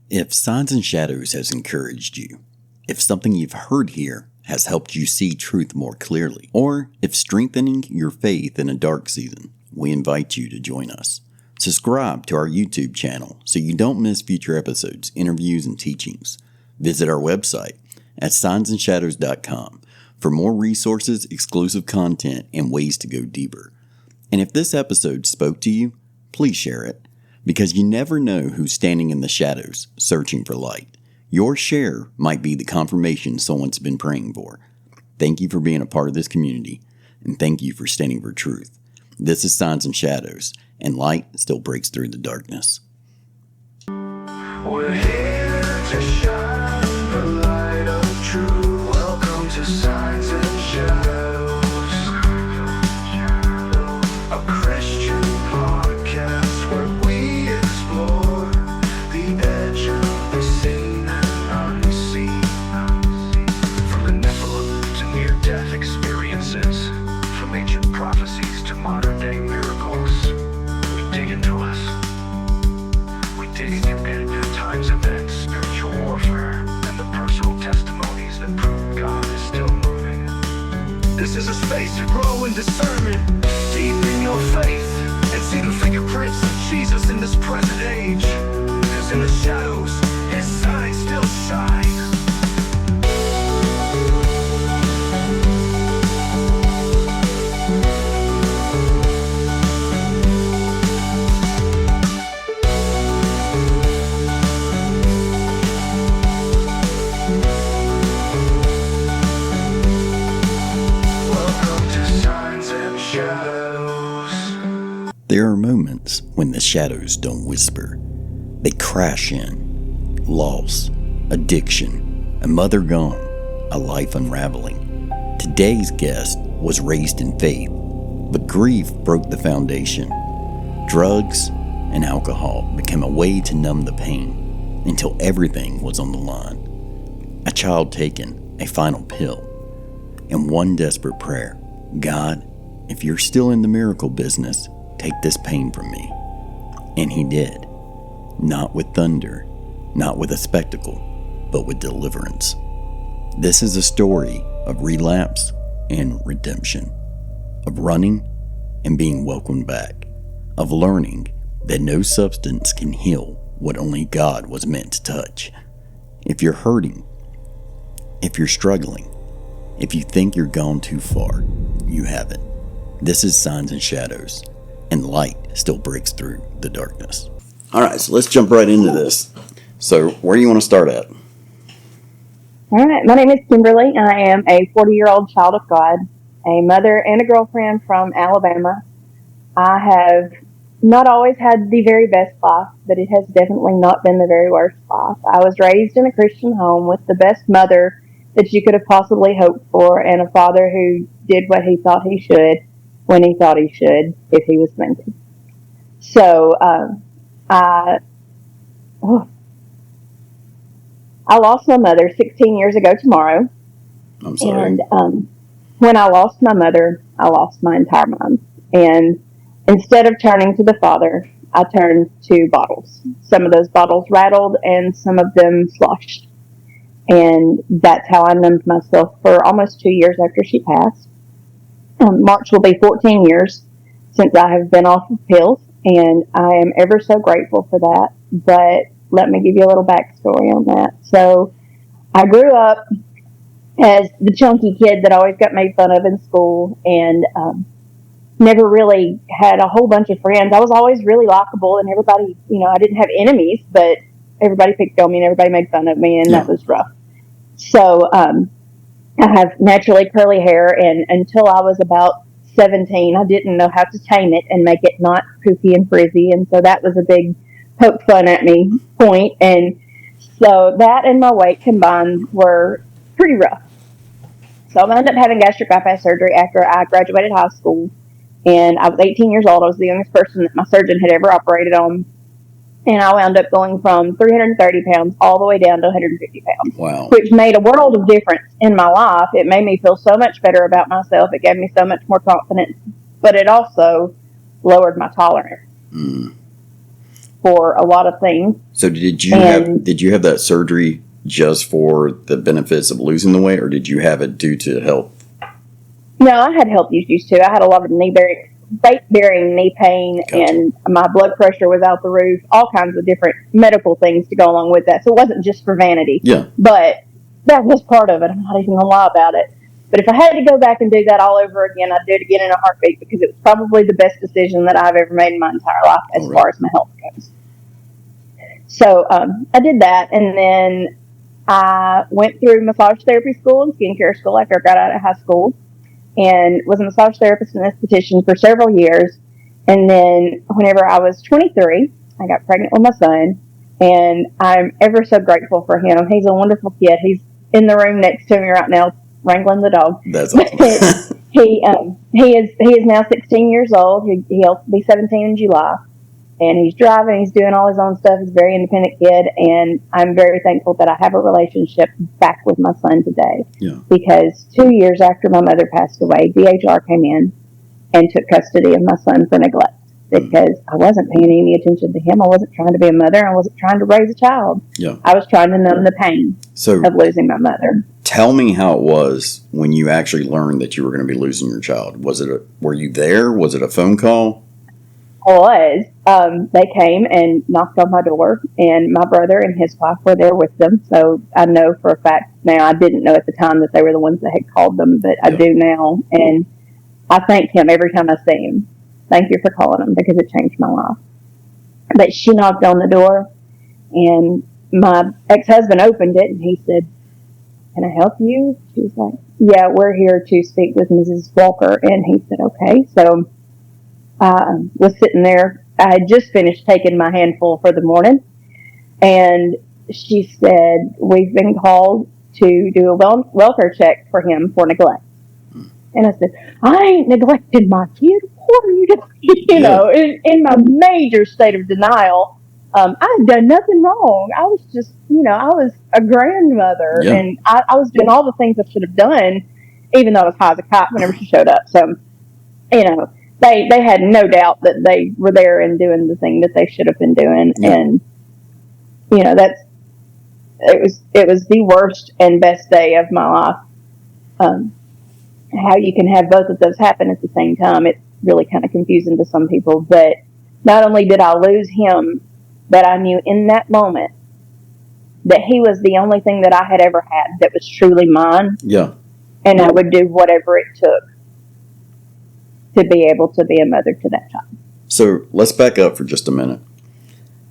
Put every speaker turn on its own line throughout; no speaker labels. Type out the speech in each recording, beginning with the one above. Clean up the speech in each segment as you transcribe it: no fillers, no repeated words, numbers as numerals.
If Signs and Shadows has encouraged you, if something you've heard here has helped you see truth more clearly, or if strengthening your faith in a dark season, we invite you to join us. Subscribe to our YouTube channel so you don't miss future episodes, interviews, and teachings. Visit our website at signsandShadows.com for more resources, exclusive content, and ways to go deeper. And if this episode spoke to you, please share it, because you never know who's standing in the shadows searching for light. Your share might be the confirmation someone's been praying for. Thank you for being a part of this community, and thank you for standing for truth. This is Signs and Shadows, and light still breaks through the darkness.
We're here to shine the light of truth. Welcome to Signs and Shadows, a Christian podcast where we explore the edge of the seen and unseen. From the Nephilim to near-death experiences, from ancient prophecies to modern-day miracles, we dig into us. We dig into times events, spiritual warfare, and the personal testimonies that prove God is still moving. This is a space to grow in discernment, deepen your faith, and see the fingerprints of Jesus in this present age. Because in the shadows, His signs still shine.
There are moments when the shadows don't whisper. They crash in. Loss, addiction, a mother gone, a life unraveling. Today's guest was raised in faith, but grief broke the foundation. Drugs and alcohol became a way to numb the pain until everything was on the line. A child taken, a final pill, and one desperate prayer. God, if you're still in the miracle business, take this pain from me. And He did. Not with thunder, not with a spectacle, but with deliverance. This is a story of relapse and redemption, of running and being welcomed back, of learning that no substance can heal what only God was meant to touch. If you're hurting, if you're struggling, if you think you're gone too far, you haven't. This is Signs and Shadows, and light still breaks through the darkness. All right, so let's jump right into this. So where do you want to start at?
All right, my name is Kimberly, and I am a 40-year-old child of God, a mother and a girlfriend from Alabama. I have not always had the very best life, but it has definitely not been the very worst life. I was raised in a Christian home with the best mother that you could have possibly hoped for, and a father who did what he thought he should when he thought he should, if he was meant to. So, I lost my mother 16 years ago tomorrow.
I'm sorry.
And when I lost my mother, I lost my entire mind. And instead of turning to the Father, I turned to bottles. Some of those bottles rattled and some of them sloshed. And that's how I numbed myself for almost 2 years after she passed. March will be 14 years since I have been off of pills, and I am ever so grateful for that. But let me give you a little backstory on that. So I grew up as the chunky kid that always got made fun of in school, and never really had a whole bunch of friends. I was always really likable, and everybody, I didn't have enemies, but everybody picked on me and everybody made fun of me, and that was rough. So I have naturally curly hair, and until I was about 17, I didn't know how to tame it and make it not poofy and frizzy, and so that was a big poke fun at me point. And so that and my weight combined were pretty rough. So I ended up having gastric bypass surgery after I graduated high school, and I was 18 years old. I was the youngest person that my surgeon had ever operated on. And I wound up going from 330 pounds all the way down to 150 pounds.
Wow.
Which made a world of difference in my life. It made me feel so much better about myself. It gave me so much more confidence. But it also lowered my tolerance. for a lot of things.
So did you have that surgery just for the benefits of losing the weight, or did you have it due to health?
No, I had health issues too. I had a lot of weight-bearing knee pain,
Gotcha.
and my blood pressure was out the roof, all kinds of different medical things to go along with that. So it wasn't just for vanity.
Yeah.
But that was part of it. I'm not even going to lie about it. But if I had to go back and do that all over again, I'd do it again in a heartbeat, because it was probably the best decision that I've ever made in my entire life as far as my health goes. So I did that, and then I went through massage therapy school and skincare school after I got out of high school, and was a massage therapist and esthetician for several years. And then whenever I was 23, I got pregnant with my son, and I'm ever so grateful for him. He's a wonderful kid. He's in the room next to me right now, wrangling the dog.
That's awesome.
He is now 16 years old. He'll be 17 in July. And he's driving, he's doing all his own stuff. He's a very independent kid, and I'm very thankful that I have a relationship back with my son today.
Yeah.
Because 2 years after my mother passed away, DHR came in and took custody of my son for neglect, because I wasn't paying any attention to him. I wasn't trying to be a mother. I wasn't trying to raise a child.
Yeah.
I was trying to numb the pain of losing my mother.
Tell me how it was when you actually learned that you were going to be losing your child. Were you there? Was it a phone call?
They came and knocked on my door, and my brother and his wife were there with them. So I know for a fact now. I didn't know at the time that they were the ones that had called them, but I do now. And I thank him every time I see him. Thank you for calling him, because it changed my life. But she knocked on the door, and my ex-husband opened it, and he said, "Can I help you?" She was like, "Yeah, we're here to speak with Mrs. Walker." And he said, "Okay." So I was sitting there. I had just finished taking my handful for the morning, and she said, "We've been called to do a welfare check for him for neglect." And I said, "I ain't neglected my kid. What are you doing?" You know, in my major state of denial. I had done nothing wrong. I was just, I was a grandmother, and I was doing all the things I should have done, even though I was high as a kite whenever she showed up. So, they had no doubt that they were there and doing the thing that they should have been doing. And, it was the worst and best day of my life. How you can have both of those happen at the same time, it's really kind of confusing to some people. But not only did I lose him, but I knew in that moment that he was the only thing that I had ever had that was truly mine. Yeah. And I would do whatever it took to be able to be a mother to that child.
So let's back up for just a minute.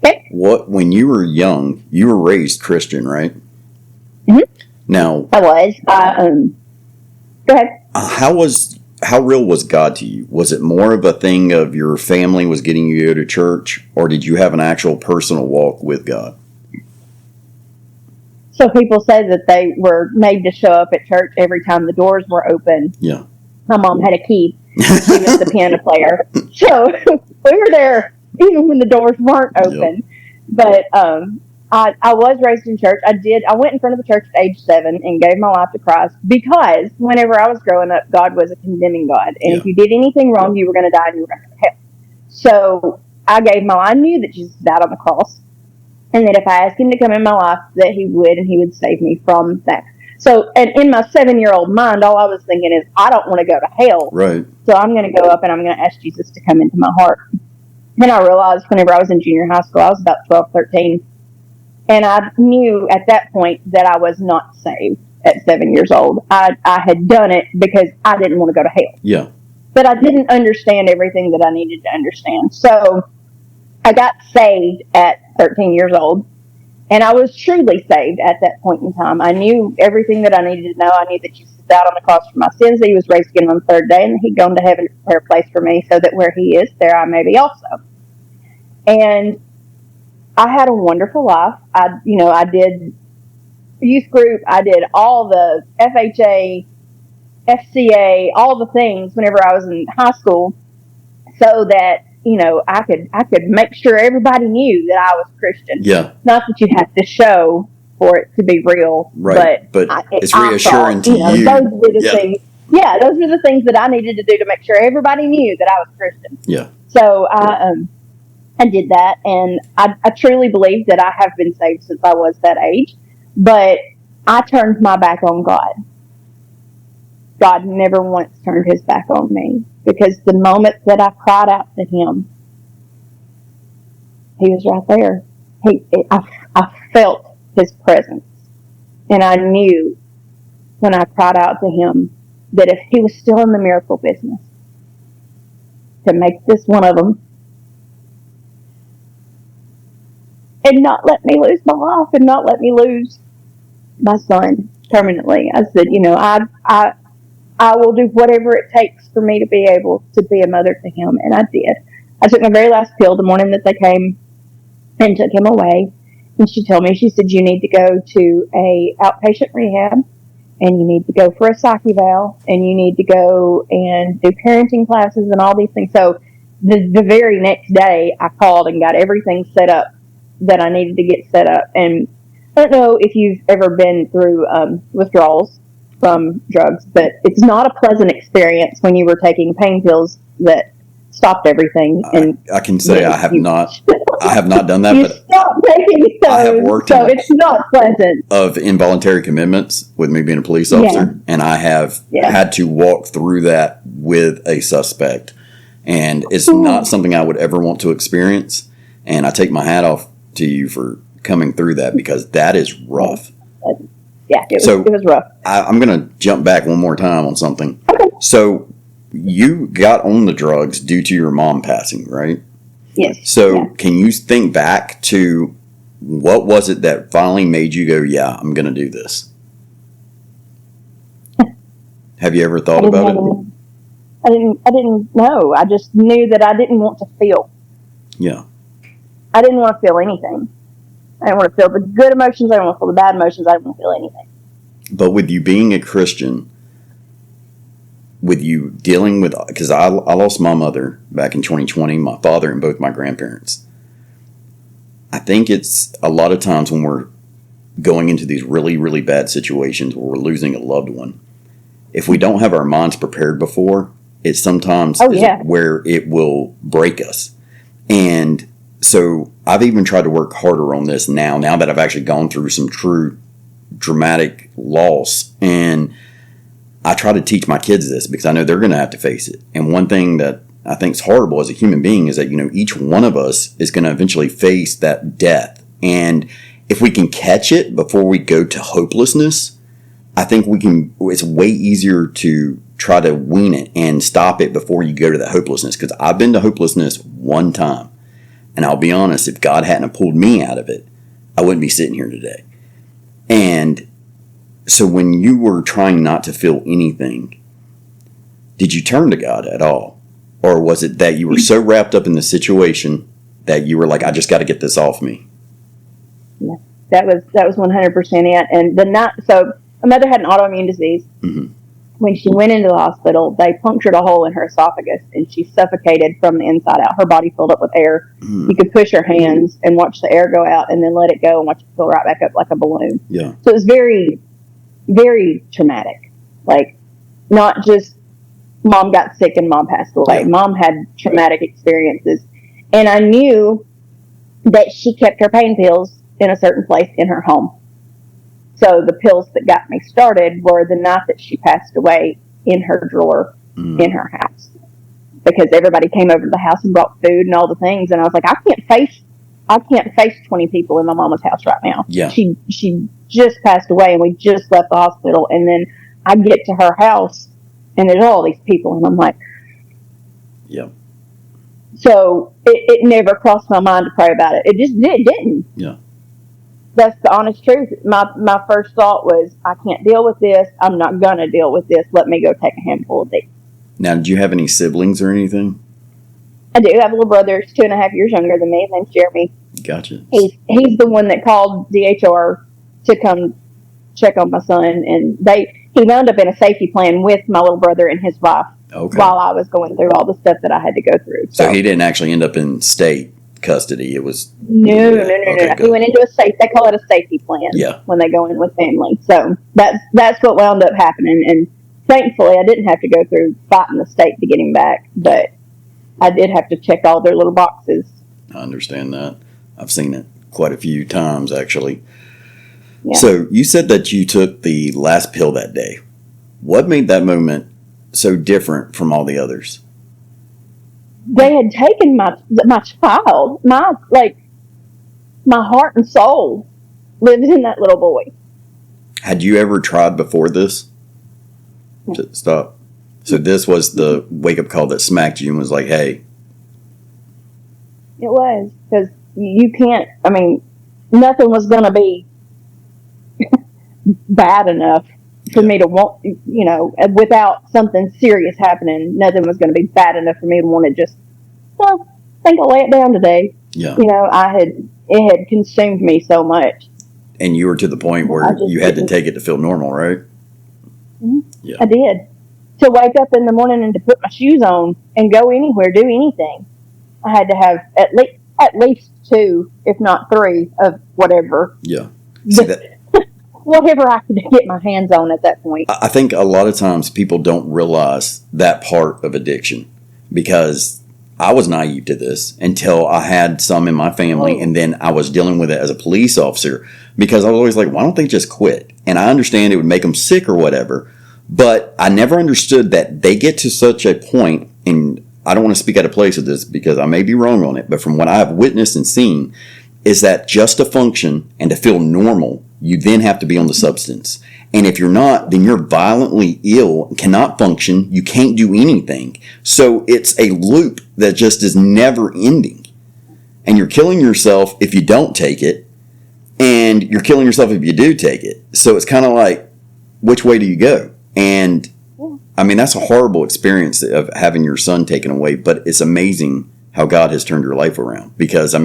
Okay.
When you were young, you were raised Christian, right?
Mm-hmm.
Now,
I was. Go ahead.
How real was God to you? Was it more of a thing of your family was getting you to go to church, or did you have an actual personal walk with God?
So people say that they were made to show up at church every time the doors were open.
Yeah.
My mom had a key. She was the piano player. So we were there even when the doors weren't open. Yep. But I was raised in church. I went in front of the church at age 7 and gave my life to Christ, because whenever I was growing up, God was a condemning God. And if you did anything wrong, you were going to die and you were going to go to hell. So I knew that Jesus died on the cross, and that if I asked him to come in my life, that he would, and he would save me from that. So, and in my 7-year-old mind, all I was thinking is, I don't want to go to hell. Right. So I'm going to go up and I'm going to ask Jesus to come into my heart. And I realized whenever I was in junior high school, I was about 12, 13. And I knew at that point that I was not saved at 7 years old. I had done it because I didn't want to go to hell. Yeah. But I didn't understand everything that I needed to understand. So I got saved at 13 years old. And I was truly saved at that point in time. I knew everything that I needed to know. I knew that Jesus died on the cross for my sins, that he was raised again on the third day, and he'd gone to heaven to prepare a place for me, so that where he is, there I may be also. And I had a wonderful life. I did youth group. I did all the FHA, FCA, all the things whenever I was in high school, so that I could make sure everybody knew that I was Christian. Yeah. Not that you have to show for it to be real, right? But it's reassuring to you. Those were the things. Yeah, those were the things that I needed to do to make sure everybody knew that I was Christian. Yeah. So I did that, and I truly believe that I have been saved since I was that age. But I turned my back on God. God never once turned his back on me, because the moment that I cried out to him, he was right there. I felt his presence, and I knew when I cried out to him that if he was still in the miracle business, to make this one of them, and not let me lose my life and not let me lose my son permanently. I said, I will do whatever it takes for me to be able to be a mother to him, and I did. I took my very last pill the morning that they came and took him away, and she told me, she said, you need to go to a outpatient rehab, and you need to go for a psych eval, and you need to go and do parenting classes and all these things. So the very next day, I called and got everything set up that I needed to get set up. And I don't know if you've ever been through withdrawals from drugs, but it's not a pleasant experience when you were taking pain pills that stopped everything. And
I can say I have not done that,
you
but
stopped taking those,
I have worked
so it's not pleasant.
of involuntary commitments with me being a police officer, and I have had to walk through that with a suspect, and it's not something I would ever want to experience. And I take my hat off to you for coming through that, because that is rough.
Yeah, it was rough.
I'm going to jump back one more time on something.
Okay.
So you got on the drugs due to your mom passing, right?
Yes.
So can you think back to what was it that finally made you go, yeah, I'm going to do this? Have you ever thought about it?
I didn't know. I just knew that I didn't want to feel.
Yeah.
I didn't want to feel anything. I didn't want to feel the good emotions. I didn't want to feel the bad emotions. I didn't want to feel anything.
But with you being a Christian, with you dealing with, because I lost my mother back in 2020, my father and both my grandparents. I think it's a lot of times when we're going into these really, really bad situations where we're losing a loved one, if we don't have our minds prepared before, it sometimes is where it will break us. And so I've even tried to work harder on this now that I've actually gone through some true dramatic loss. And I try to teach my kids this because I know they're going to have to face it. And one thing that I think is horrible as a human being is that, each one of us is going to eventually face that death. And if we can catch it before we go to hopelessness, I think it's way easier to try to wean it and stop it before you go to that hopelessness. Because I've been to hopelessness one time. And I'll be honest, if God hadn't pulled me out of it, I wouldn't be sitting here today. And so when you were trying not to feel anything, did you turn to God at all? Or was it that you were so wrapped up in the situation that you were like, I just got to get this off me?
Yeah, that was 100% it. And so my mother had an autoimmune disease.
Mm-hmm.
When she went into the hospital, they punctured a hole in her esophagus, and she suffocated from the inside out. Her body filled up with air. Mm. You could push her hands and watch the air go out, and then let it go and watch it fill right back up like a balloon.
Yeah.
So it was very, very traumatic. Like, not just mom got sick and mom passed away. Yeah. Mom had traumatic experiences. And I knew that she kept her pain pills in a certain place in her home. So the pills that got me started were the night that she passed away in her drawer in her house. Because everybody came over to the house and brought food and all the things. And I was like, I can't face 20 people in my mama's house right now.
Yeah.
She just passed away and we just left the hospital. And then I get to her house and there's all these people. And I'm like,
yeah.
So it never crossed my mind to pray about it. It didn't.
Yeah.
That's the honest truth. My first thought was, I can't deal with this. I'm not going to deal with this. Let me go take a handful of these.
Now, did you have any siblings or anything?
I do. I have a little brother. He's 2.5 years younger than me. His name's Jeremy.
Gotcha.
He's the one that called DHR to come check on my son. And he wound up in a safety plan with my little brother and his wife while I was going through all the stuff that I had to go through.
So he didn't actually end up in state custody. It was
no. He went into they call it a safety plan.
Yeah.
When they go in with family. So that's what wound up happening. And thankfully, I didn't have to go through fighting the state to get him back, but I did have to check all their little boxes
I understand that. I've seen it quite a few times, actually.
Yeah.
So you said that you took the last pill that day. What made that moment so different from all the others?
They had taken my child, my heart and soul lives in that little boy.
Had you ever tried before this to stop? So this was the wake-up call that smacked you and was like, hey.
It was, because you can't, nothing was going to be bad enough for me to want, without something serious happening, nothing was going to be bad enough for me to want to just, I think I'll lay it down today.
Yeah.
It had consumed me so much.
And you were to the point where you had to take it to feel normal, right?
Mm-hmm.
Yeah.
I did. To wake up in the morning and to put my shoes on and go anywhere, do anything, I had to have at least 2, if not 3, of whatever.
Yeah. See that?
Whatever I could get my hands on at that point.
I think a lot of times people don't realize that part of addiction, because I was naive to this until I had some in my family, and then I was dealing with it as a police officer, because I was always like, why don't they just quit? And I understand it would make them sick or whatever, but I never understood that they get to such a point, and I don't want to speak out of place with this because I may be wrong on it, but from what I have witnessed and seen, is that just to function and to feel normal, you then have to be on the substance. And if you're not, then you're violently ill, cannot function, you can't do anything. So it's a loop that just is never ending. And you're killing yourself if you don't take it, and you're killing yourself if you do take it. So it's kind of like, which way do you go? And that's a horrible experience of having your son taken away, but it's amazing how God has turned your life around. Because,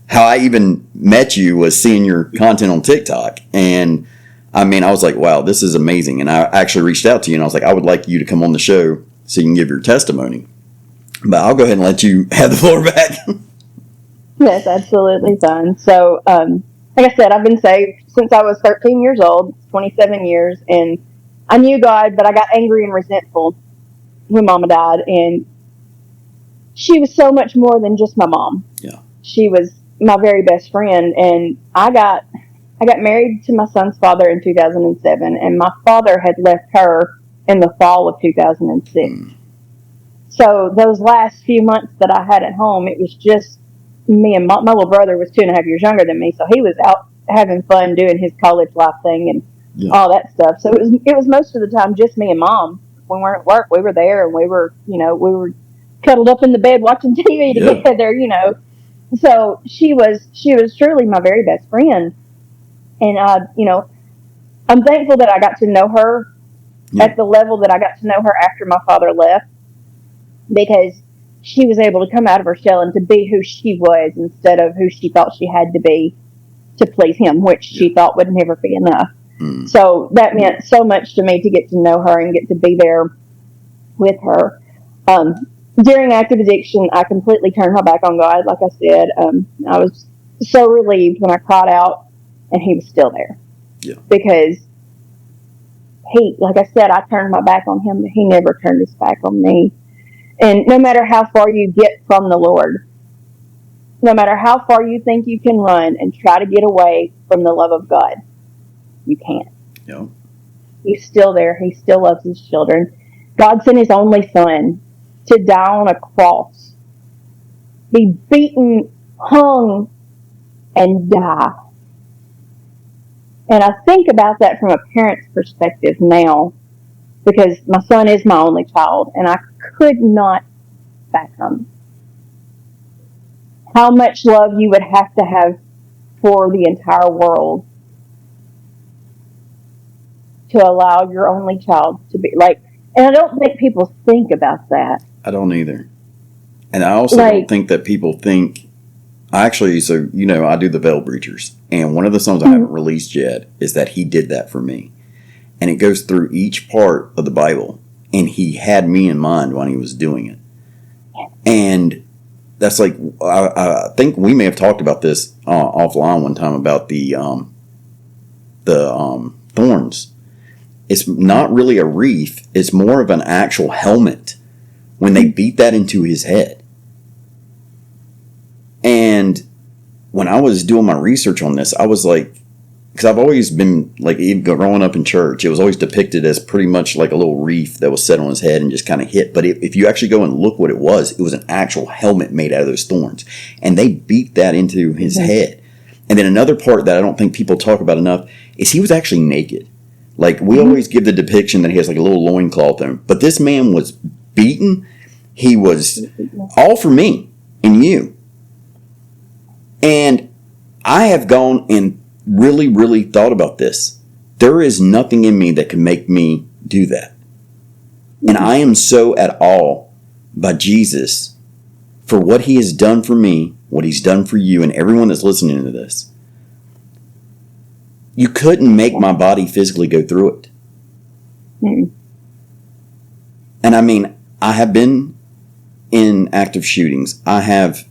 how I even met you was seeing your content on TikTok. And I was like, wow, this is amazing. And I actually reached out to you and I was like, I would like you to come on the show so you can give your testimony. But I'll go ahead and let you have the floor back.
Yes, absolutely fine. So, like I said, I've been saved since I was 13 years old, 27 years. And I knew God, but I got angry and resentful when Mama died. And she was so much more than just my mom.
Yeah.
She was my very best friend, and I got married to my son's father in 2007, and my father had left her in the fall of 2006. So those last few months that I had at home, it was just me and my little brother was 2.5 years younger than me, so he was out having fun doing his college life thing and all that stuff. So it was most of the time just me and Mom. When we weren't at work, we were there, and we were cuddled up in the bed watching TV together, So she was truly my very best friend, and I'm thankful that I got to know her at the level that I got to know her after my father left, because she was able to come out of her shell and to be who she was instead of who she thought she had to be to please him, which she thought would never be enough. So that meant so much to me to get to know her and get to be there with her. During active addiction, I completely turned my back on God. Like I said, I was so relieved when I cried out and he was still there.
Yeah.
Because like I said, I turned my back on him, but he never turned his back on me. And no matter how far you get from the Lord, no matter how far you think you can run and try to get away from the love of God, you can't.
Yeah.
He's still there. He still loves his children. God sent his only son to die on a cross, be beaten, hung, and die. And I think about that from a parent's perspective now, because my son is my only child, and I could not fathom how much love you would have to have for the entire world to allow your only child to be like. And I don't think people think about that.
I don't either. And I also don't think that people think, actually, so, I do the Veil Breachers. And one of the songs I haven't released yet is that he did that for me. And it goes through each part of the Bible. And he had me in mind when he was doing it. And that's like, I think we may have talked about this offline one time about the thorns. It's not really a wreath. It's more of an actual helmet when they beat that into his head. And when I was doing my research on this, I was like, because I've always been like, even growing up in church, it was always depicted as pretty much like a little wreath that was set on his head and just kind of hit. But if you actually go and look what it was an actual helmet made out of those thorns. And they beat that into his head. And then another part that I don't think people talk about enough is he was actually naked. Like, we always give the depiction that he has like a little loincloth on. But this man was beaten. He was all for me and you. And I have gone and really, really thought about this. There is nothing in me that can make me do that. And I am so at awe by Jesus for what he has done for me, what he's done for you, and everyone that's listening to this. You couldn't make my body physically go through it. And I mean, I have been in active shootings. I have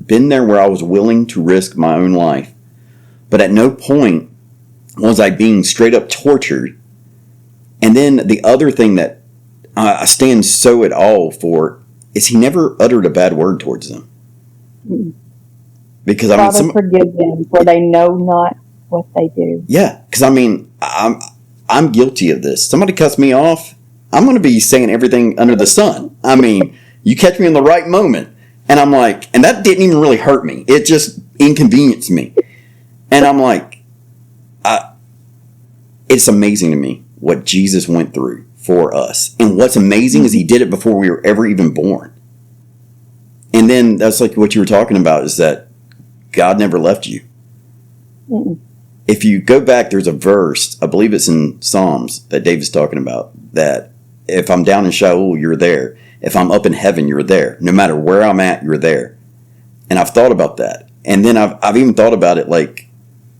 been there where I was willing to risk my own life. But at no point was I being straight up tortured. And then the other thing that I stand so at awe for is he never uttered a bad word towards them. Because I mean,
Father, forgive them, for they know not what they do.
Yeah, because I mean, I'm guilty of this. Somebody cuts me off, I'm going to be saying everything under the sun. I mean, you catch me in the right moment, and I'm like, and that didn't even really hurt me. It just inconvenienced me. And I'm like, it's amazing to me what Jesus went through for us. And what's amazing is he did it before we were ever even born. And then that's like what you were talking about, is that God never left you. If you go back, there's a verse, I believe it's in Psalms, that David's talking about, that if I'm down in Sheol, you're there. If I'm up in heaven, you're there. No matter where I'm at, you're there. And I've thought about that. And then I've even thought about it, like,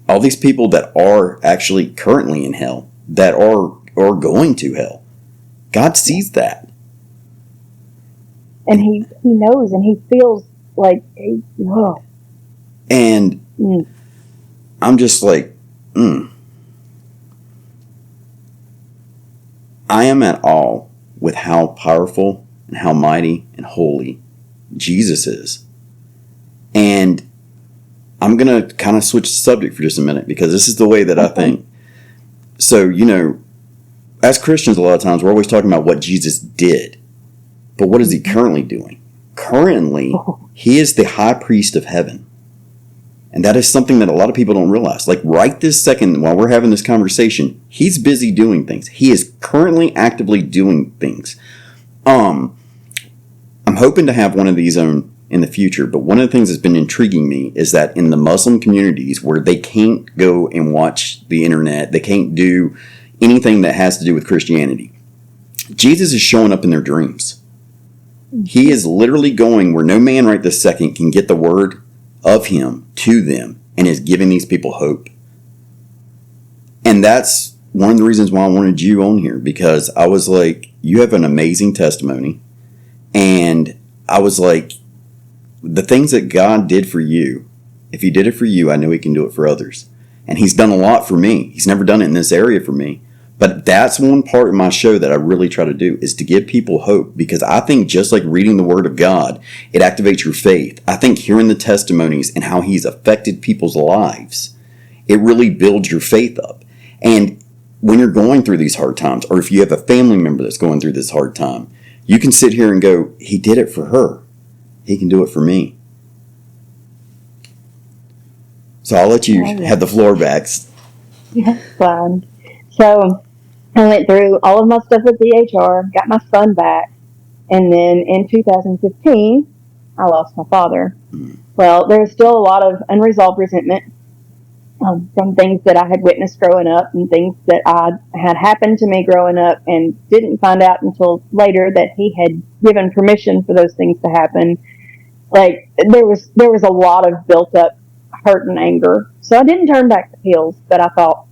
all these people that are actually currently in hell, that are going to hell, God sees that.
And he knows, and he feels like, oh.
And I'm just like, I am at awe with how powerful and how mighty and holy Jesus is. And I'm going to kind of switch the subject for just a minute, because this is the way that I think. So, you know, as Christians, a lot of times we're always talking about what Jesus did. But what is he currently doing? Currently, he is the high priest of heaven. And that is something that a lot of people don't realize. Like, right this second, while we're having this conversation, he's busy doing things. He is currently actively doing things. I'm hoping to have one of these on in the future, but one of the things that's been intriguing me is that in the Muslim communities where they can't go and watch the internet, they can't do anything that has to do with Christianity, Jesus is showing up in their dreams. He is literally going where no man right this second can get the word of him to them, and is giving these people hope. And that's one of the reasons why I wanted you on here, because I was like, you have an amazing testimony. And I was like, the things that God did for you, if he did it for you, I know he can do it for others. And he's done a lot for me. He's never done it in this area for me. But that's one part of my show that I really try to do, is to give people hope. Because I think just like reading the Word of God, it activates your faith. I think hearing the testimonies and how he's affected people's lives, it really builds your faith up. And when you're going through these hard times, or if you have a family member that's going through this hard time, you can sit here and go, he did it for her. He can do it for me. So I'll let you have the floor back.
Yeah, fine. So I went through all of my stuff with DHR, got my son back, and then in 2015, I lost my father. Well, there's still a lot of unresolved resentment from things that I had witnessed growing up, and things that had happened to me growing up, and didn't find out until later that he had given permission for those things to happen. Like, there was a lot of built up hurt and anger. So I didn't turn back the pills, but I thought,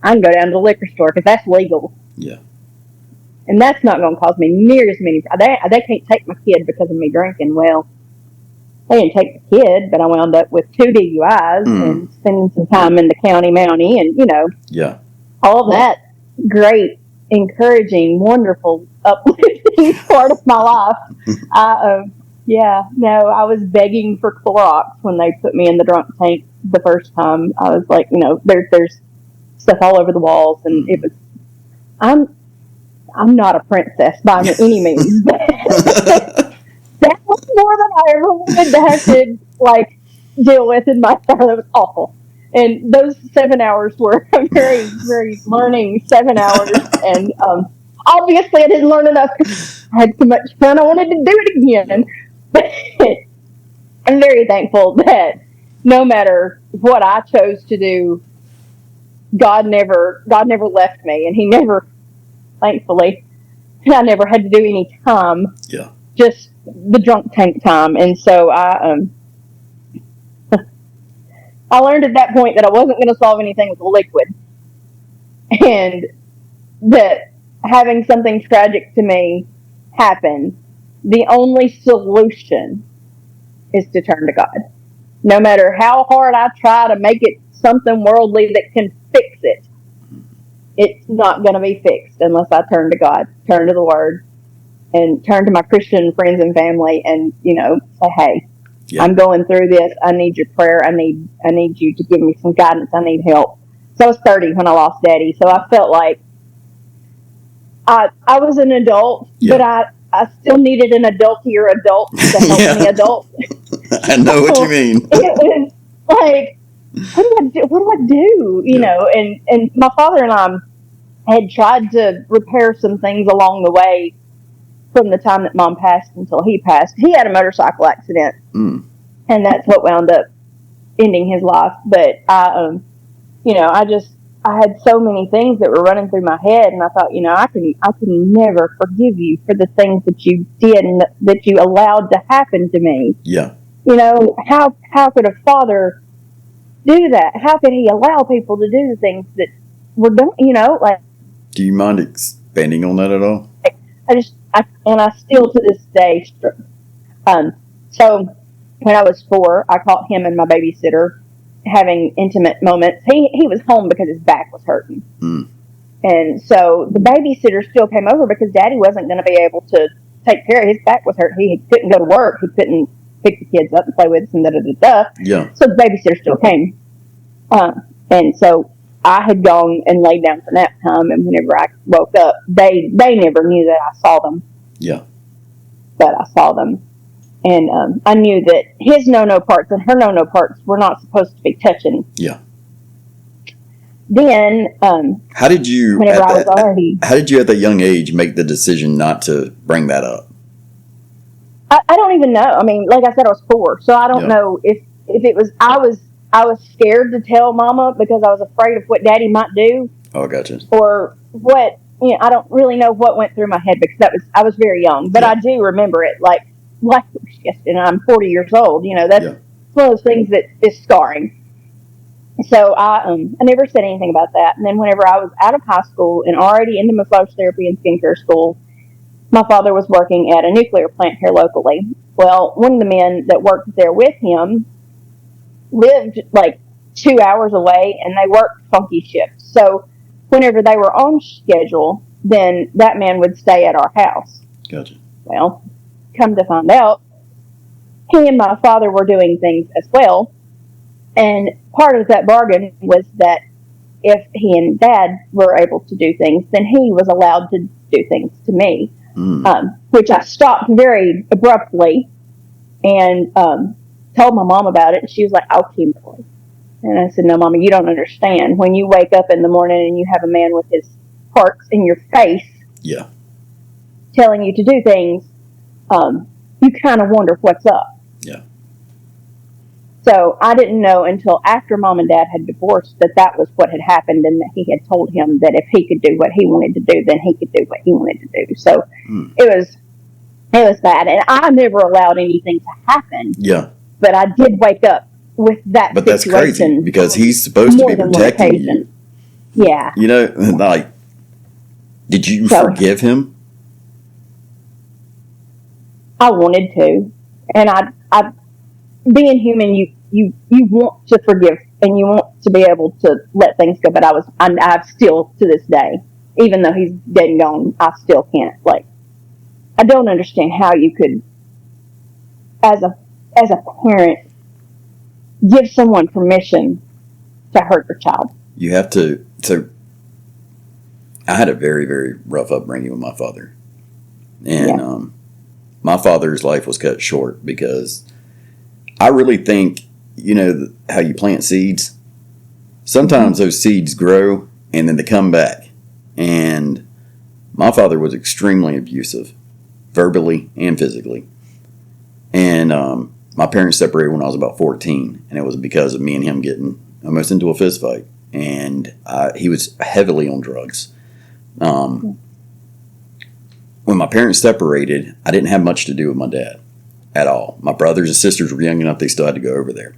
I can go down to the liquor store because that's legal.
Yeah.
And that's not going to cause me near as many. They can't take my kid because of me drinking. Well, they didn't take the kid, but I wound up with 2 DUIs and spending some time in the county mountie, and, you know, all that great, encouraging, wonderful, uplifting part of my life. Yeah, no, I was begging for Clorox when they put me in the drunk tank the first time. I was like, there's stuff all over the walls, and it was. I'm I'm not a princess by any means, but that was more than I ever wanted to have to deal with in my life. That was awful. And those 7 hours were a very, very learning 7 hours. And obviously, I didn't learn enough. I had so much fun. I wanted to do it again. But I'm very thankful that no matter what I chose to do, God never left me, and He never, thankfully, I never had to do any time.
Yeah.
Just the drunk tank time, and so I learned at that point that I wasn't going to solve anything with a liquid, and that having something tragic to me happen, the only solution is to turn to God. No matter how hard I try to make it something worldly that can fix it, it's not going to be fixed unless I turn to God, turn to the Word, and turn to my Christian friends and family, and say, "Hey,
Yeah.
I'm going through this. I need your prayer. I need you to give me some guidance. I need help." So I was 30 when I lost Daddy, so I felt like I was an adult,
Yeah.
but I still needed an adultier adult to help
Yeah.
me adult.
I know what you mean.
It was like, what do I do? What do I do? And my father and I had tried to repair some things along the way from the time that Mom passed until he passed. He had a motorcycle accident,
Mm.
and that's what wound up ending his life. But I had so many things that were running through my head, and I thought, I can never forgive you for the things that you did and that you allowed to happen to me.
Yeah.
How could a father do that? How could he allow people to do the things that were done?
Do you mind expanding on that at all?
I still to this day struggle. So when I was 4, I caught him and my babysitter having intimate moments. He was home because his back was hurting.
Mm.
And so the babysitter still came over because Daddy wasn't going to be able to take care of his back was hurt. He couldn't go to work. He couldn't pick the kids up and play with us and da-da-da-da.
Yeah.
So the babysitter still came. And so I had gone and laid down for nap time, and whenever I woke up, they never knew that I saw them.
Yeah.
But I saw them. And I knew that his no-no parts and her no-no parts were not supposed to be touching.
Yeah.
Then,
how did you,
whenever I was already...
How did you at that young age make the decision not to bring that up?
I don't even know. I mean, like I said, I was 4, so I don't know if it was... I was scared to tell Mama because I was afraid of what Daddy might do.
Oh, gotcha.
Or what, I don't really know what went through my head because I was very young. But I do remember it like it was yesterday, and I'm 40 years old. That's one of those things that is scarring. So I never said anything about that. And then whenever I was out of high school and already into massage therapy and skincare school, my father was working at a nuclear plant here locally. Well, one of the men that worked there with him lived like 2 hours away, and they worked funky shifts. So whenever they were on schedule, then that man would stay at our house.
Gotcha.
Well, come to find out, he and my father were doing things as well. And part of that bargain was that if he and Dad were able to do things, then he was allowed to do things to me, which I stopped very abruptly and told my mom about it. And she was like, "Oh, Kimberly." And I said, "No, Mama, you don't understand. When you wake up in the morning and you have a man with his parts in your face telling you to do things, you kind of wonder what's up."
Yeah.
So I didn't know until after Mom and Dad had divorced that was what had happened, and that he had told him that if he could do what he wanted to do, then he could do what he wanted to do. So it was bad, and I never allowed anything to happen.
Yeah.
But I did wake up with that
But that's crazy because he's supposed to be protecting you.
Yeah.
Like, did you forgive him?
I wanted to, and I being human, you want to forgive and you want to be able to let things go. But I've still to this day, even though he's dead and gone, I still can't. Like, I don't understand how you could as a parent, give someone permission to hurt your child.
You have to. So, I had a very, very rough upbringing with my father, and my father's life was cut short because I really think, how you plant seeds. Sometimes those seeds grow and then they come back. And my father was extremely abusive, verbally and physically. And my parents separated when I was about 14, and it was because of me and him getting almost into a fist fight. And he was heavily on drugs. When my parents separated, I didn't have much to do with my dad at all. My brothers and sisters were young enough, they still had to go over there.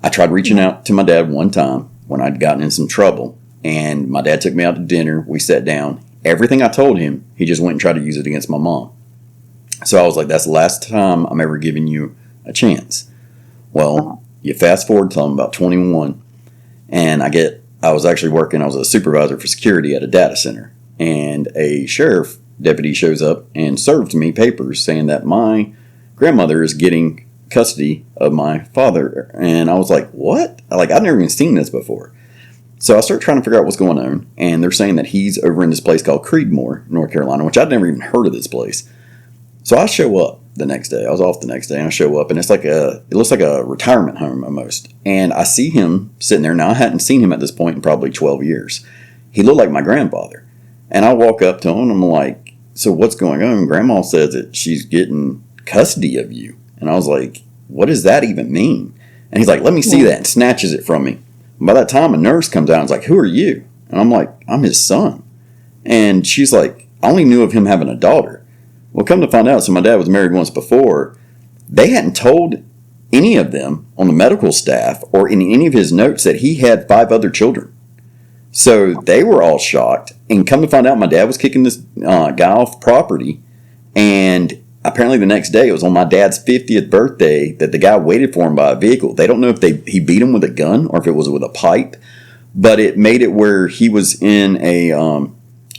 I tried reaching out to my dad one time when I'd gotten in some trouble, and my dad took me out to dinner. We sat down. Everything I told him, he just went and tried to use it against my mom. So I was like, that's the last time I'm ever giving you a chance. Well, you fast forward till I'm about 21, and I was a supervisor for security at a data center, and a sheriff deputy shows up and served me papers saying that my grandmother is getting custody of my father. And I was like, what? I've never even seen this before. So I start trying to figure out what's going on, and they're saying that he's over in this place called Creedmoor, North Carolina, which I'd never even heard of this place. So I show up the next day. I was off the next day, and I show up, and it looks like a retirement home almost. And I see him sitting there. Now, I hadn't seen him at this point in probably 12 years. He looked like my grandfather. And I walk up to him, and I'm like, so what's going on? Grandma says that she's getting custody of you. And I was like, what does that even mean? And he's like, let me see that, and snatches it from me. And by that time, a nurse comes out and is like, who are you? And I'm like, I'm his son. And she's like, I only knew of him having a daughter. Well, come to find out, so my dad was married once before. They hadn't told any of them on the medical staff or in any of his notes that he had 5 other children. So they were all shocked. And come to find out, my dad was kicking this guy off property, and apparently the next day, it was on my dad's 50th birthday, that the guy waited for him by a vehicle. They don't know if he beat him with a gun or if it was with a pipe, but it made it where he was in a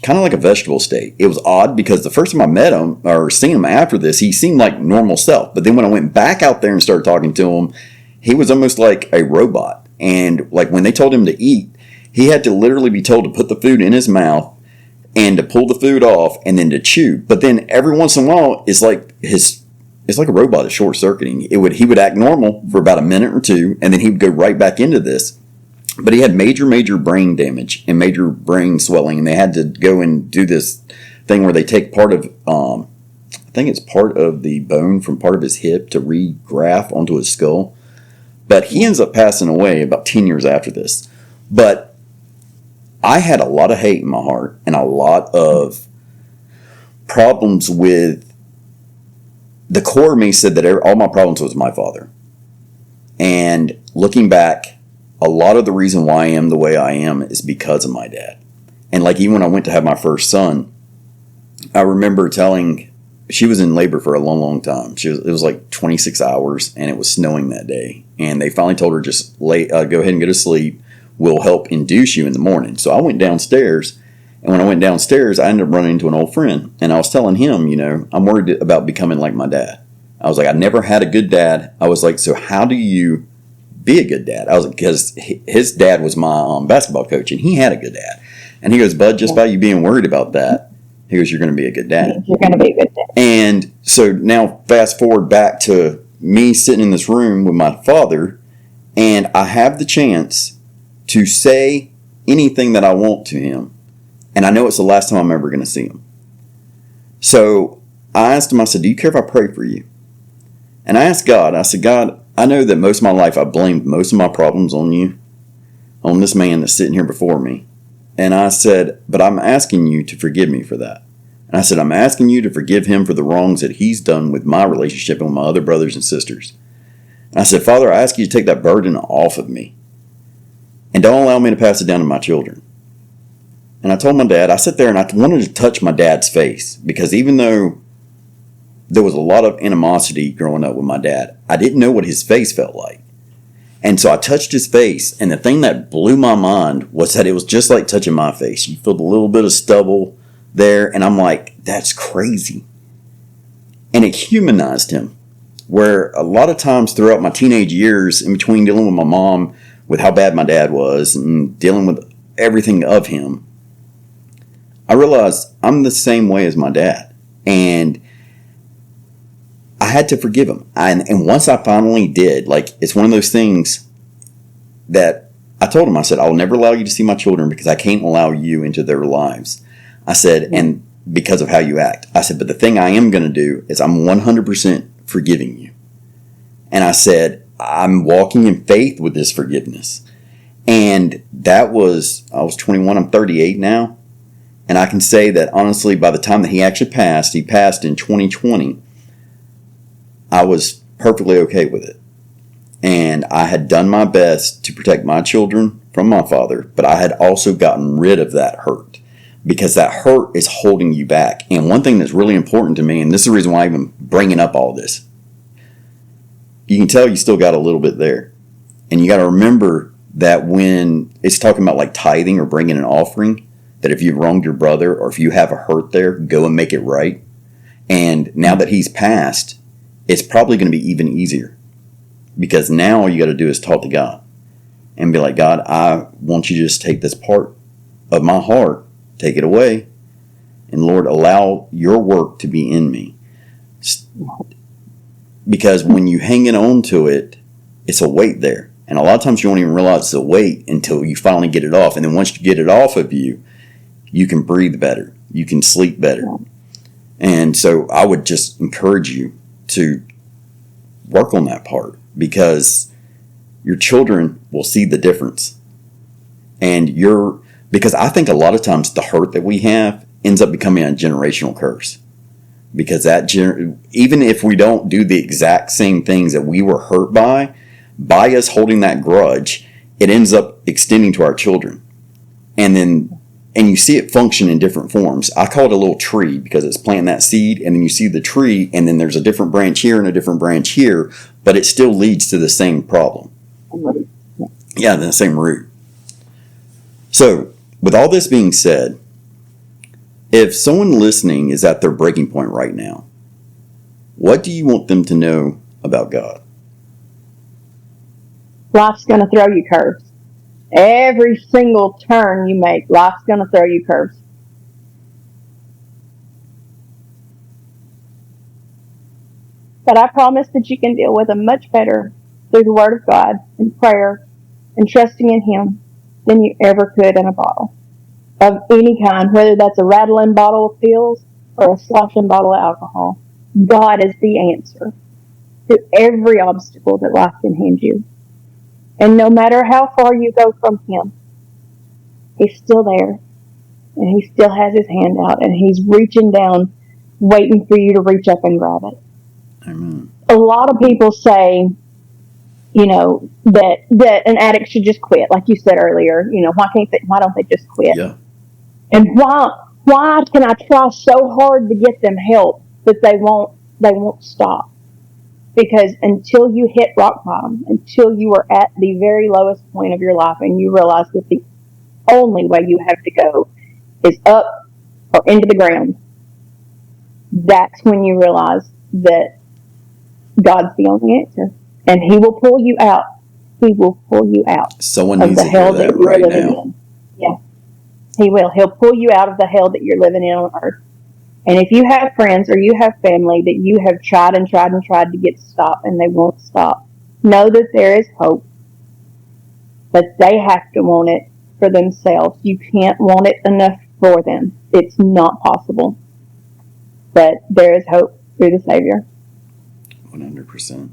kind of like a vegetable state. It was odd because the first time I met him or seen him after this, he seemed like normal self. But then when I went back out there and started talking to him, he was almost like a robot. And like when they told him to eat, he had to literally be told to put the food in his mouth and to pull the food off and then to chew. But then every once in a while, it's like a robot is short circuiting. He would act normal for about a minute or two, and then he would go right back into this. But he had major brain damage and major brain swelling, and they had to go and do this thing where they take part of, I think it's part of the bone from part of his hip to regraft onto his skull. But he ends up passing away about 10 years after this. But I had a lot of hate in my heart and a lot of problems with the core of me said that all my problems was my father. And looking back, a lot of the reason why I am the way I am is because of my dad. And like even when I went to have my first son, I remember she was in labor for a long time. It was like 26 hours, and it was snowing that day. And they finally told her, just go ahead and go to sleep. We'll help induce you in the morning. So I went downstairs, and when I went downstairs, I ended up running into an old friend. And I was telling him, I'm worried about becoming like my dad. I was like, I never had a good dad. I was like, so how do you be a good dad? I was like, because his dad was my basketball coach, and he had a good dad. And he goes, Bud, just by you being worried about that, he goes, you're going to be a good dad.
You're going to be a good dad.
And so now fast forward back to me sitting in this room with my father, and I have the chance to say anything that I want to him. And I know it's the last time I'm ever going to see him. So I asked him, I said, do you care if I pray for you? And I asked God, I said, God, I know that most of my life I blamed most of my problems on you, on this man that's sitting here before me. And I said, but I'm asking you to forgive me for that. And I said, I'm asking you to forgive him for the wrongs that he's done with my relationship and with my other brothers and sisters. And I said, Father, I ask you to take that burden off of me. And don't allow me to pass it down to my children. And I told my dad, I sat there and I wanted to touch my dad's face, because even though there was a lot of animosity growing up with my dad, I didn't know what his face felt like. And so I touched his face, and the thing that blew my mind was that it was just like touching my face. You feel a little bit of stubble there, and I'm like, that's crazy. And it humanized him. where a lot of times throughout my teenage years, in between dealing with my mom, with how bad my dad was, and dealing with everything of him, I realized I'm the same way as my dad. And I had to forgive him. And once I finally did, like, it's one of those things that I told him, I said, I'll never allow you to see my children because I can't allow you into their lives. I said, and because of how you act. I said, but the thing I am going to do is I'm 100% forgiving you. And I said, I'm walking in faith with this forgiveness. And that was, I was 21, I'm 38 now. And I can say that honestly, by the time that he actually passed, he passed in 2020, I was perfectly okay with it. And I had done my best to protect my children from my father, but I had also gotten rid of that hurt, because that hurt is holding you back. And one thing that's really important to me, and this is the reason why I'm even bringing up all this, you can tell you still got a little bit there. And you got to remember that when it's talking about like tithing or bringing an offering, that if you've wronged your brother or if you have a hurt there, go and make it right. And now that he's passed, it's probably going to be even easier, because now all you got to do is talk to God and be like, God, I want you to just take this part of my heart, take it away, and Lord, allow your work to be in me. Because when you hanging on to it, it's a weight there. And a lot of times you don't even realize it's a weight until you finally get it off. And then once you get it off of you, you can breathe better. You can sleep better. And so I would just encourage you to work on that part, because your children will see the difference. And because I think a lot of times the hurt that we have ends up becoming a generational curse. Because even if we don't do the exact same things that we were hurt by us holding that grudge, it ends up extending to our children. And you see it function in different forms. I call it a little tree, because it's planting that seed, and then you see the tree, and then there's a different branch here and a different branch here, but it still leads to the same problem. Yeah, the same root. So, with all this being said, if someone listening is at their breaking point right now, what do you want them to know about God?
Life's going to throw you curves. Every single turn you make, life's going to throw you curves. But I promise that you can deal with them much better through the Word of God and prayer and trusting in Him than you ever could in a bottle of any kind, whether that's a rattling bottle of pills or a sloshing bottle of alcohol. God is the answer to every obstacle that life can hand you. And no matter how far you go from Him, He's still there. And He still has His hand out. And He's reaching down, waiting for you to reach up and grab it.
Amen.
A lot of people say, that an addict should just quit. Like you said earlier, why don't they just quit?
Yeah.
And why can I try so hard to get them help, but they won't stop? Because until you hit rock bottom, until you are at the very lowest point of your life and you realize that the only way you have to go is up or into the ground, that's when you realize that God's the only answer. And He will pull you out. He will pull you out
Someone
of
needs
the
to
hell
hear
that
that
you're
right
living
now.
in. Yeah. He will. He'll pull you out of the hell that you're living in on earth. And if you have friends or you have family that you have tried and tried and tried to get to stop and they won't stop, know that there is hope. But they have to want it for themselves. You can't want it enough for them. It's not possible. But there is hope through the Savior.
100%.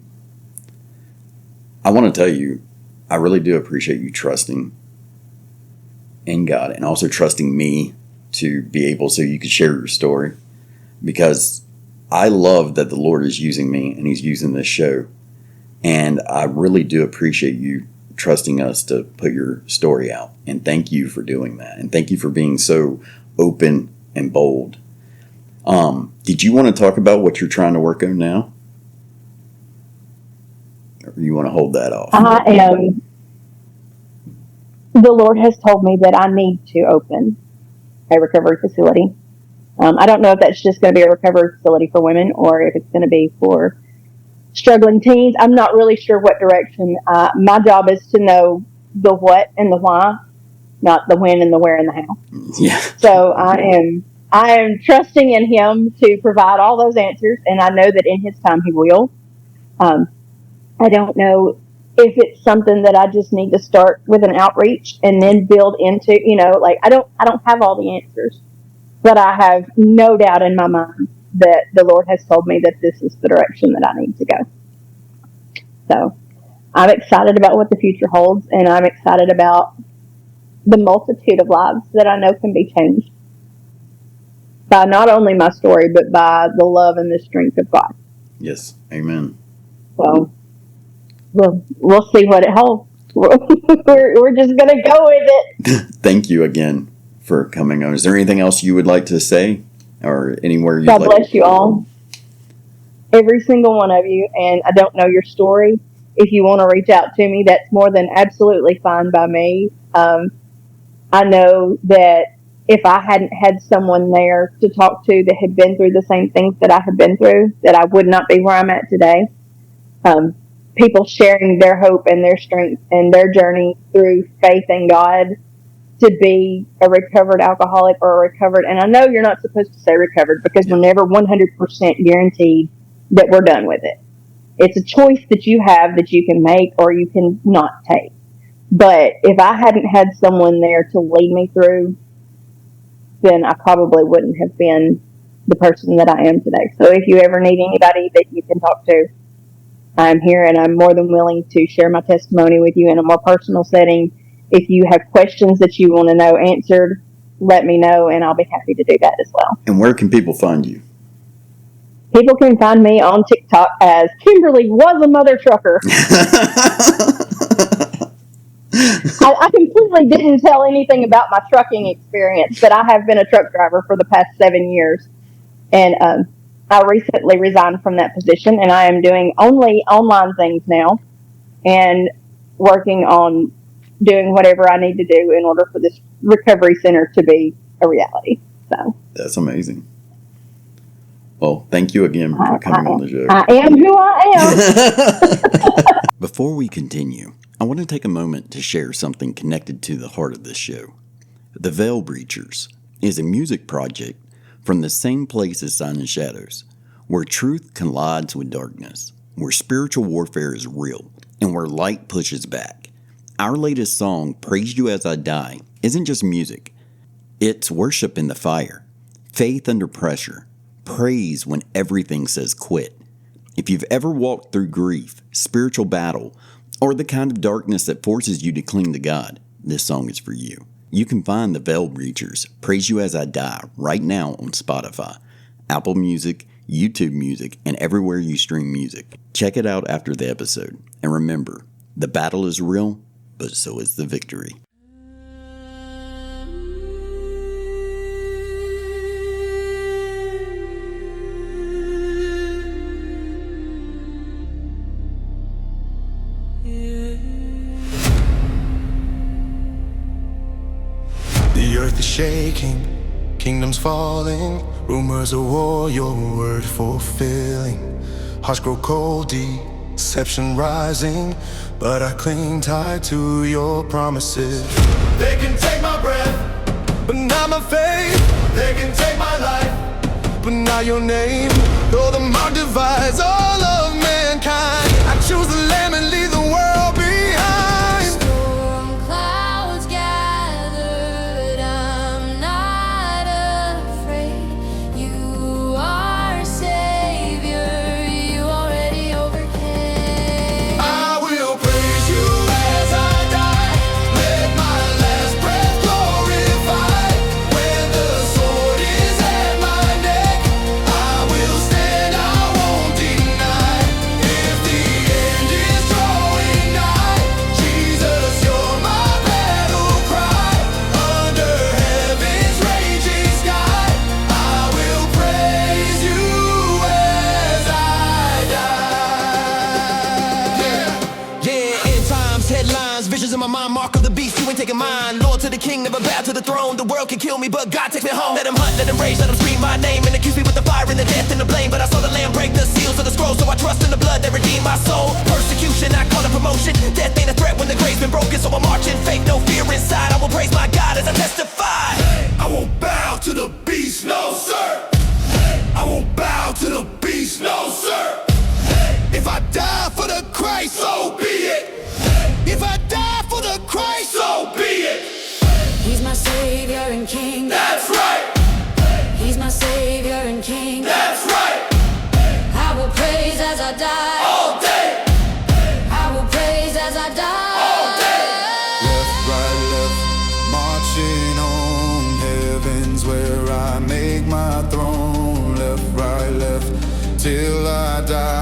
I want to tell you, I really do appreciate you trusting in God and also trusting me to be able so you could share your story, because I love that the Lord is using me and He's using this show. And I really do appreciate you trusting us to put your story out. And thank you for doing that. And thank you for being so open and bold. Did you want to talk about what you're trying to work on now? Or you want to hold that off?
The Lord has told me that I need to open a recovery facility. I don't know if that's just going to be a recovery facility for women or if it's going to be for struggling teens. I'm not really sure what direction. My job is to know the what and the why, not the when and the where and the how.
Yeah.
So I am trusting in Him to provide all those answers, and I know that in His time He will. I don't know if it's something that I just need to start with an outreach and then build into. Like I don't have all the answers, but I have no doubt in my mind that the Lord has told me that this is the direction that I need to go. So I'm excited about what the future holds, and I'm excited about the multitude of lives that I know can be changed by not only my story, but by the love and the strength of God.
Yes. Amen.
So we'll see what it holds. We're just going to go with it.
Thank you again for coming on. Is there anything else you would like to say, or anywhere you'd
God
like
bless you all, every single one of you. And I don't know your story. If you want to reach out to me, that's more than absolutely fine by me. I know that if I hadn't had someone there to talk to that had been through the same things that I have been through, that I would not be where I'm at today. People sharing their hope and their strength and their journey through faith in God to be a recovered alcoholic or a recovered, and I know you're not supposed to say recovered because we're never 100% guaranteed that we're done with it. It's a choice that you have that you can make or you can not take. But if I hadn't had someone there to lead me through, then I probably wouldn't have been the person that I am today. So if you ever need anybody that you can talk to, I'm here, and I'm more than willing to share my testimony with you in a more personal setting. If you have questions that you want to know answered, let me know, and I'll be happy to do that as well.
And where can people find you?
People can find me on TikTok as Kimberly was a mother trucker. I completely didn't tell anything about my trucking experience, but I have been a truck driver for the past 7 years. And I recently resigned from that position, and I am doing only online things now and working on doing whatever I need to do in order for this recovery center to be a reality. So
that's amazing. Well, thank you again for coming on the show.
I am who I am.
Before we continue, I want to take a moment to share something connected to the heart of this show. The Veil Breachers is a music project from the same place as Sign and Shadows, where truth collides with darkness, where spiritual warfare is real, and where light pushes back. Our latest song, Praise You As I Die, isn't just music. It's worship in the fire, faith under pressure, praise when everything says quit. If you've ever walked through grief, spiritual battle, or the kind of darkness that forces you to cling to God, this song is for you. You can find the Veil Breachers, Praise You As I Die, right now on Spotify, Apple Music, YouTube Music, and everywhere you stream music. Check it out after the episode. And remember, the battle is real, but so is the victory.
The earth is shaking, kingdoms falling, rumors of war, your word fulfilling. Hearts grow cold, deception rising, but I cling tight to your promises. They can take my breath, but not my faith. They can take my life, but not your name. Though the mark divides all of mankind, I choose the Lamb and leave the world behind.
Storm clouds gathered, I'm not afraid. You are Savior, you already overcame.
I will praise you as I die. Let my last breath glorify. When the sword is at my neck, I will stand, I won't deny. If the end is
of mine. Lord to the king, never bow to the throne. The world can kill me, but God takes me home. Let him hunt, let him rage, let him scream my name, and accuse me with the fire and the death and the blame. But I saw the lamb break the seals of the scroll, so I trust in the blood that redeemed my soul. Persecution, I call it promotion. Death ain't a threat when the grave's been broken, so I'm marching, faith, no fear inside. I will praise my God as I testify.
I won't bow to the beast, no sir. I won't bow to the beast, no sir. If I die for the Christ, so be it. If I die for the Christ, so be it.
He's my savior and king.
That's right.
He's my savior and king.
That's right.
I will praise as I die.
All day.
I will praise as I die.
All day.
Left, right, left, marching on. Heaven's where I make my throne. Left, right, left, till I die.